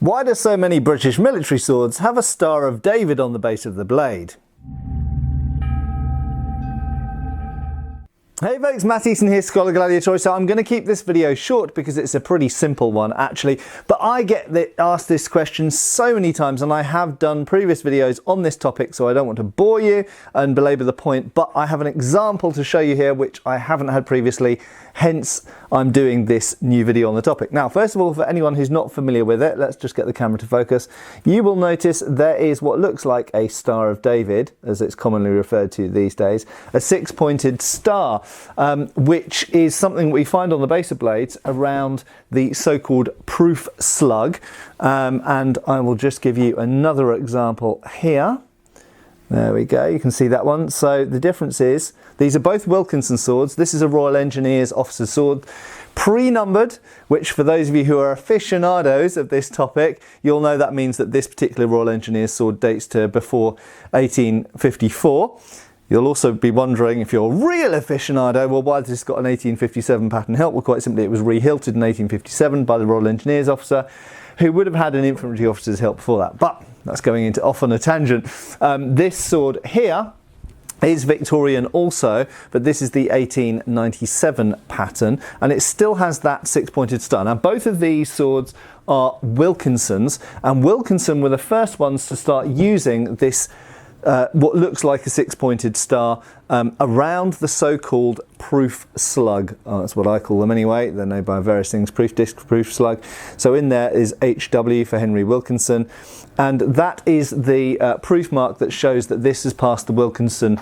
Why do so many British military swords have a Star of David on the base of the blade? Hey folks, Matt Easton here, Schola Gladiatoria. So I'm going to keep this video short because it's a pretty simple one actually, but I get asked this question so many times and I have done previous videos on this topic, so I don't want to bore you and belabor the point, but I have an example to show you here which I haven't had previously, hence I'm doing this new video on the topic. Now, first of all, for anyone who's not familiar with it, let's just get the camera to focus. You will notice there is what looks like a Star of David, as it's commonly referred to these days, a six-pointed star. Which is something we find on the base of blades around the so-called proof slug. And I will just give you another example here. There we go, you can see that one. So the difference is, these are both Wilkinson swords. This is a Royal Engineers officer's sword, pre-numbered, which for those of you who are aficionados of this topic, you'll know that means that this particular Royal Engineers sword dates to before 1854. You'll also be wondering, if you're a real aficionado, well, why has this got an 1857 pattern hilt? Well, quite simply, it was re-hilted in 1857 by the Royal Engineers officer, who would have had an infantry officer's hilt before that. But that's going off on a tangent. This sword here is Victorian also, but this is the 1897 pattern, and it still has that six-pointed star. Now, both of these swords are Wilkinsons, and Wilkinson were the first ones to start using this what looks like a six-pointed star around the so-called proof slug. That's what I call them anyway. They're known by various things, proof disc, proof slug. So in there is HW for Henry Wilkinson, and that is the proof mark that shows that this has passed the Wilkinson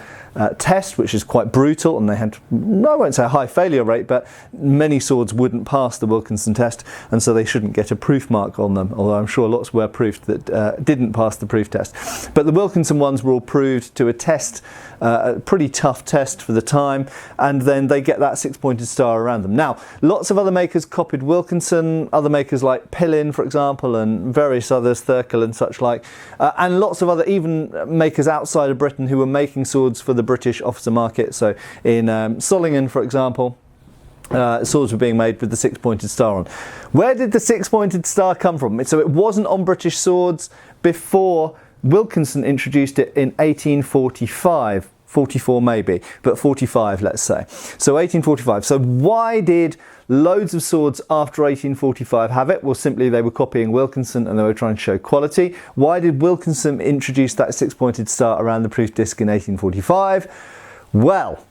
test, which is quite brutal, and they had, I won't say a high failure rate, but many swords wouldn't pass the Wilkinson test, and so they shouldn't get a proof mark on them, although I'm sure lots were proofed that didn't pass the proof test. But the Wilkinson ones were all proved to a test, a pretty tough test for the time, and then they get that six-pointed star around them. Now, lots of other makers copied Wilkinson, other makers like Pillin, for example, and various others, Thurkel and such like, and lots of other even makers outside of Britain who were making swords for the British officer market. So in Solingen, for example, swords were being made with the six-pointed star on. Where did the six-pointed star come from? So it wasn't on British swords before Wilkinson introduced it in 1845. 44 maybe, but 45 let's say. So 1845. So why did loads of swords after 1845 have it? Well, simply they were copying Wilkinson and they were trying to show quality. Why did Wilkinson introduce that six-pointed star around the proof disc in 1845? Well,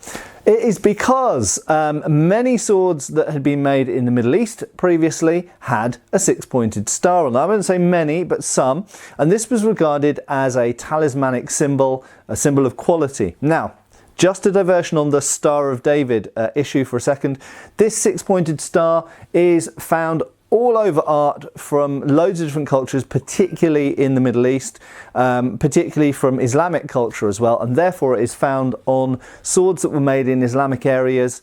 it is because many swords that had been made in the Middle East previously had a six-pointed star on them. I wouldn't say many, but some. And this was regarded as a talismanic symbol, a symbol of quality. Now, just a diversion on the Star of David issue for a second. This six-pointed star is found all over art from loads of different cultures, particularly in the Middle East, particularly from Islamic culture as well, and therefore it is found on swords that were made in Islamic areas.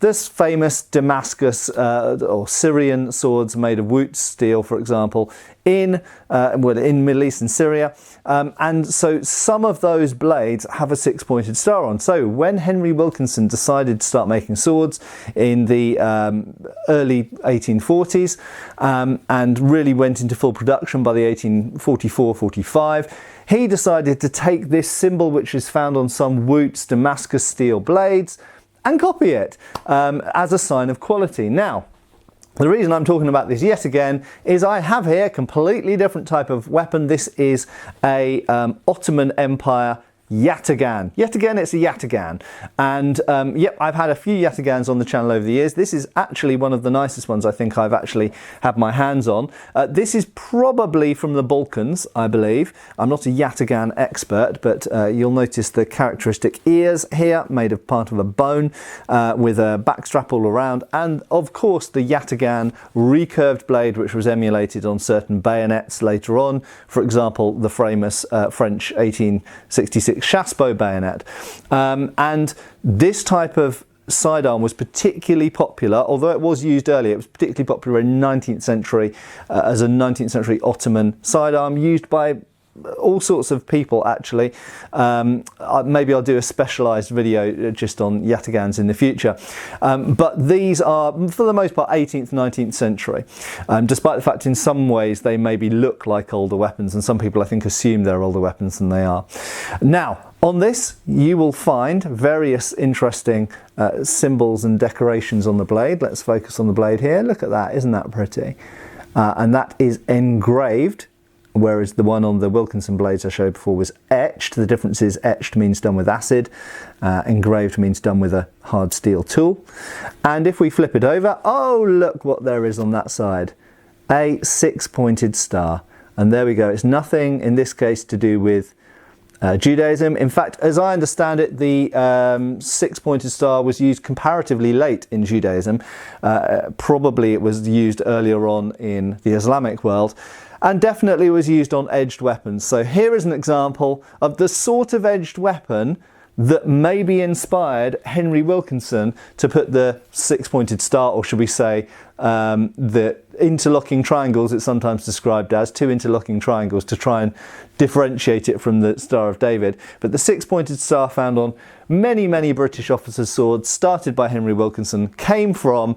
This famous Damascus or Syrian swords made of Wootz steel, for example, in Middle East and Syria. And so some of those blades have a six-pointed star on. So when Henry Wilkinson decided to start making swords in the early 1840s and really went into full production by the 1844-45, he decided to take this symbol, which is found on some Wootz Damascus steel blades, and copy it as a sign of quality. Now, the reason I'm talking about this yet again is I have here a completely different type of weapon. This is a Ottoman Empire Yataghan. Yet again, it's a Yataghan. And yep, I've had a few Yataghans on the channel over the years. This is actually one of the nicest ones I think I've actually had my hands on. This is probably from the Balkans, I believe. I'm not a Yataghan expert, but you'll notice the characteristic ears here, made of part of a bone, with a backstrap all around. And of course, the Yataghan recurved blade, which was emulated on certain bayonets later on. For example, the famous French 1866 Chassepot bayonet. And this type of sidearm was particularly popular, although it was used earlier, it was particularly popular in 19th century as a 19th century Ottoman sidearm used by all sorts of people actually. Maybe I'll do a specialised video just on yatagans in the future. But these are, for the most part, 18th, 19th century, despite the fact in some ways they maybe look like older weapons, and some people I think assume they're older weapons than they are. Now, on this, you will find various interesting symbols and decorations on the blade. Let's focus on the blade here. Look at that, isn't that pretty? And that is engraved, whereas the one on the Wilkinson blades I showed before was etched. The difference is etched means done with acid, engraved means done with a hard steel tool. And if we flip it over, oh, look what there is on that side. A 6-pointed star. And there we go. It's nothing, in this case, to do with Judaism. In fact, as I understand it, the 6-pointed star was used comparatively late in Judaism. Probably it was used earlier on in the Islamic world, and definitely was used on edged weapons. So here is an example of the sort of edged weapon that maybe inspired Henry Wilkinson to put the 6-pointed star, or should we say the interlocking triangles it's sometimes described as, 2 interlocking triangles, to try and differentiate it from the Star of David. But the 6-pointed star found on many, many British officers' swords, started by Henry Wilkinson, came from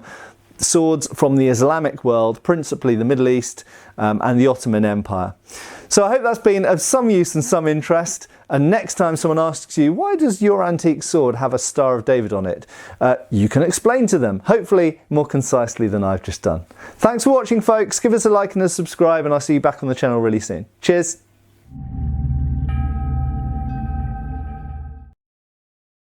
swords from the Islamic world, principally the Middle East and the Ottoman Empire. So I hope that's been of some use and some interest. And next time someone asks you, why does your antique sword have a Star of David on it? You can explain to them, hopefully more concisely than I've just done. Thanks for watching, folks. Give us a like and a subscribe, and I'll see you back on the channel really soon. Cheers.